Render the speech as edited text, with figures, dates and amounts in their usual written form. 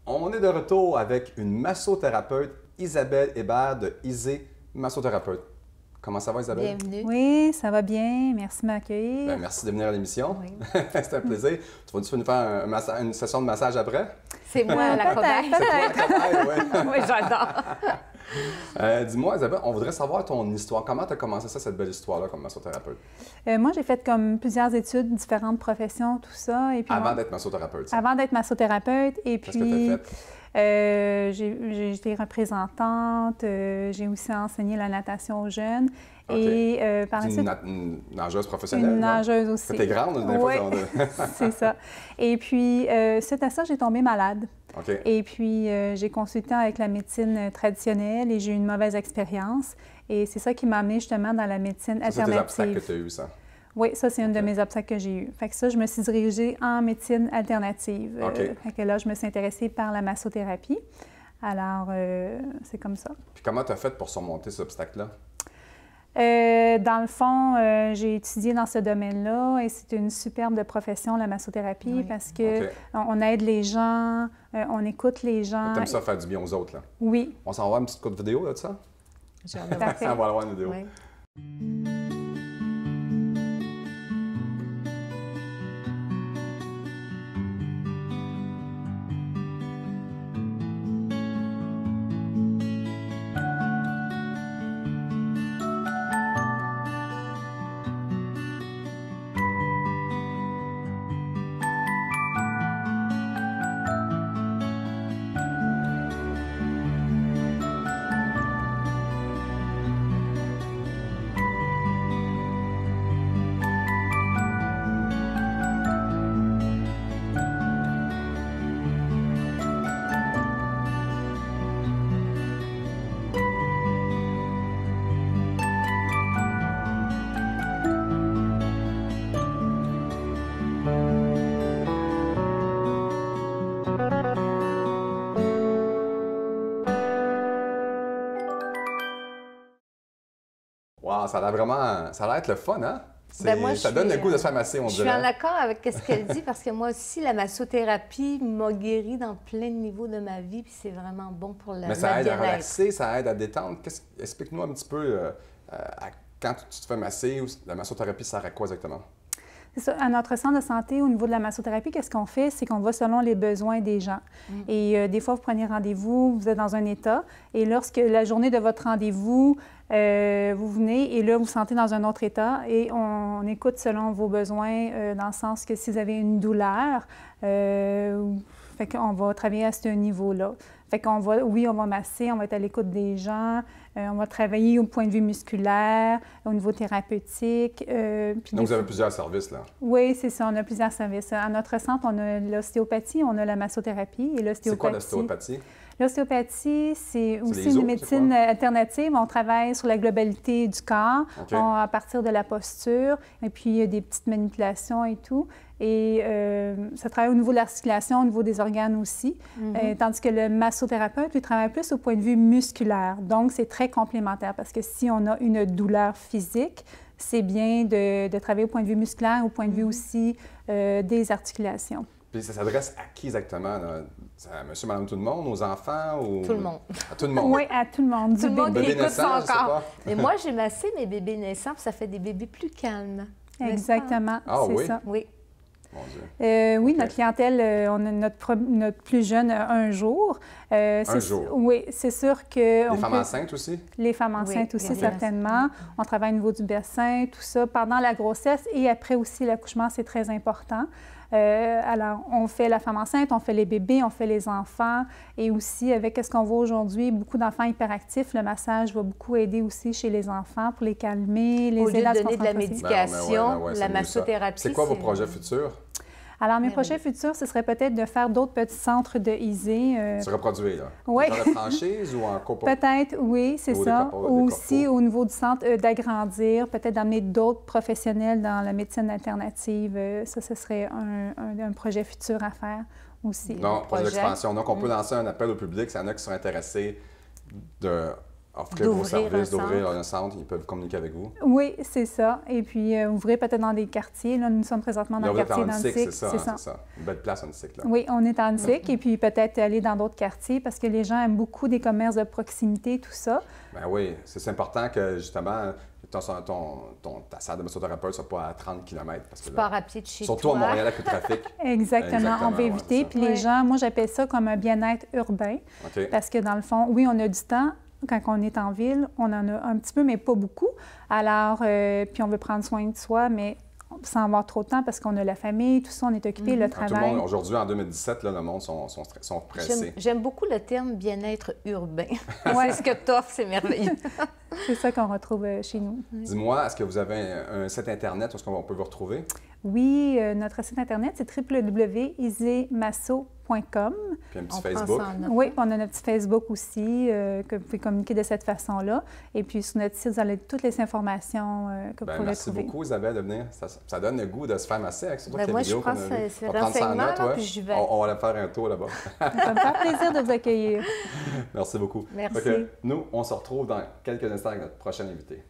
On est de retour avec une massothérapeute, Isabelle Hébert de Isée Massothérapeute. Comment ça va, Isabelle? Bienvenue. Oui, ça va bien. Merci de m'accueillir. Ben, merci de venir à l'émission. Oui. C'est un plaisir. Tu vas nous faire une session de massage après? C'est moi la cobaye. Oui, j'adore. Dis-moi, Isabelle, on voudrait savoir ton histoire. Comment tu as commencé ça, cette belle histoire-là, comme massothérapeute? Moi, j'ai fait comme plusieurs études, différentes professions, tout ça. Et puis, Avant d'être massothérapeute, ça? Avant d'être massothérapeute. Et Qu'est-ce puis, que tu as fait? j'ai été représentante. J'ai aussi enseigné la natation aux jeunes. OK. Et par la suite, Une nageuse professionnelle? une nageuse aussi. Tu es grande, Oui, c'est ça. Et puis, suite à ça, j'ai tombé malade. OK. Et puis, j'ai consulté avec la médecine traditionnelle et j'ai eu une mauvaise expérience. Et c'est ça qui m'a amenée justement dans la médecine Ça, c'est alternative. des obstacles que tu as eu, ça? Oui, ça, c'est une de OK. mes obstacles que j'ai eu. Fait que ça, je me suis dirigée en médecine alternative. OK. Fait que là, je me suis intéressée par la massothérapie. Alors, c'est comme ça. Puis comment tu as fait pour surmonter cet obstacle-là? Dans le fond, j'ai étudié dans ce domaine-là et c'est une superbe profession, la massothérapie, Oui. parce que OK. on aide les gens, on écoute les gens. Tu aimes ça faire du bien aux autres, là? Oui, On s'en va une petite courte vidéo là, de ça? J'ai hâte de voir parfait. On va avoir une vidéo. Oui. Wow, ça a l'air vraiment... Ça a l'air être le fun, hein? Ben, moi, ça je donne suis, le goût de se faire masser, on Je suis dirait. en accord avec ce qu'elle dit parce que moi aussi, la massothérapie m'a guéri dans plein de niveaux de ma vie puis c'est vraiment bon pour Mais ça aide à bien-être. relaxer, ça aide à détendre. Explique-nous un petit peu, quand tu te fais masser, la massothérapie sert à quoi exactement? c'est ça. À notre centre de santé, au niveau de la massothérapie, qu'est-ce qu'on fait? C'est qu'on va selon les besoins des gens. Et des fois, vous prenez rendez-vous, vous êtes dans un état, et lorsque la journée de votre rendez-vous, vous venez et là, vous vous sentez dans un autre état et on écoute selon vos besoins, dans le sens que si vous avez une douleur, fait qu'on va travailler à ce niveau-là. Fait qu'on va, oui, on va masser, on va être à l'écoute des gens, on va travailler au point de vue musculaire, au niveau thérapeutique. Puis Donc, vous avez plusieurs services, là. oui, c'est ça, on a plusieurs services. À notre centre, on a l'ostéopathie, on a la massothérapie et l'ostéopathie. C'est quoi l'ostéopathie? L'ostéopathie, c'est aussi les os, une médecine alternative. On travaille sur la globalité du corps, OK. à partir de la posture, et puis il y a des petites manipulations et tout. Et ça travaille au niveau de l'articulation, au niveau des organes aussi. Tandis que le massothérapeute, lui, travaille plus au point de vue musculaire. Donc, c'est très complémentaire parce que si on a une douleur physique, c'est bien de travailler au point de vue musculaire, au point de vue aussi des articulations. Puis ça s'adresse à qui exactement? Là? À monsieur, madame, tout le monde, aux enfants? Ou... Tout le monde. À tout le monde? Oui, à tout le monde. Tout le monde Bébé qui écoute naissant, son je sais corps. pas. Mais moi, j'ai massé mes bébés naissants, puis ça fait des bébés plus calmes. N'est-ce pas? Exactement, Ah c'est oui? ça. Oui. Mon Dieu. Oui, OK. notre clientèle, on a notre plus jeune un jour. Un jour? Oui, c'est sûr que... Les femmes enceintes aussi? Les femmes enceintes Oui, aussi, les certainement. On travaille au niveau du bassin, tout ça, pendant la grossesse et après aussi l'accouchement, c'est très important. Alors, on fait la femme enceinte, on fait les bébés, on fait les enfants et aussi, avec ce qu'on voit aujourd'hui, beaucoup d'enfants hyperactifs, le massage va beaucoup aider aussi chez les enfants pour les calmer, les Au lieu aider à de se donner de la concentrer. médication, c'est la mieux ça. massothérapie, C'est quoi vos projets futurs? Alors, mes Merveilleux. projets futurs, ce serait peut-être de faire d'autres petits centres de Isée. Se reproduire, là? Oui. Dans la franchise ou en copo? Peut-être, oui, c'est Ou ça. des Aussi, corpos. au niveau du centre, d'agrandir, peut-être d'amener d'autres professionnels dans la médecine alternative. Ça, ce serait un projet futur à faire aussi. Non, projet projet. d'expansion. Donc, on peut lancer un appel au public s'il y en a qui sont intéressés de offrir vos d'ouvrir services, un d'ouvrir centre. un centre, ils peuvent communiquer avec vous. Oui, c'est ça. Et puis, ouvrir peut-être dans des quartiers. Là, nous sommes présentement dans Là, le vous êtes quartier en Annecy, d'Annecy. c'est ça. Une belle place, Annecy, là. Oui, on est à Annecy. Et puis, peut-être aller dans d'autres quartiers parce que les gens aiment beaucoup des commerces de proximité, tout ça. Ben oui, c'est important que, justement, ta salle de massothérapeute ne soit pas à 30 km. Parce que Tu là, pars à pied de chez surtout toi. à Montréal avec le trafic. Exactement. On veut ouais, éviter. c'est ça. Puis les Ouais. gens, moi, j'appelle ça comme un bien-être urbain. OK. Parce que dans le fond, oui, on a du temps. Quand on est en ville, on en a un petit peu, mais pas beaucoup. Alors, puis on veut prendre soin de soi, mais sans avoir trop de temps parce qu'on a la famille, tout ça, on est occupé, le Tout le travail. monde, aujourd'hui, en 2017, là, le monde sont pressés. J'aime beaucoup le terme bien-être urbain. Ouais. C'est ce que tu offres, c'est merveilleux. C'est ça qu'on retrouve chez nous. Dis-moi, est-ce que vous avez un site Internet où est-ce qu'on peut vous retrouver? Oui, notre site Internet, c'est www.isemasso.com. Puis un petit On prend Facebook. ça en note. Oui, on a notre petit Facebook aussi, que vous pouvez communiquer de cette façon-là. Et puis, sur notre site, vous avez toutes les informations que vous Ben, pouvez merci trouver. beaucoup, Isabelle, de venir. Ça donne le goût de se faire masser avec surtout Ben, avec moi, la vidéo je prends qu'on a vue. ces On va prendre ça en renseignements, note, là, ouais. puis je vais- On va aller faire un tour là-bas. Ça me fait plaisir de vous accueillir. Merci beaucoup. Merci. Fait que nous, on se retrouve dans quelques instants avec notre prochain invité.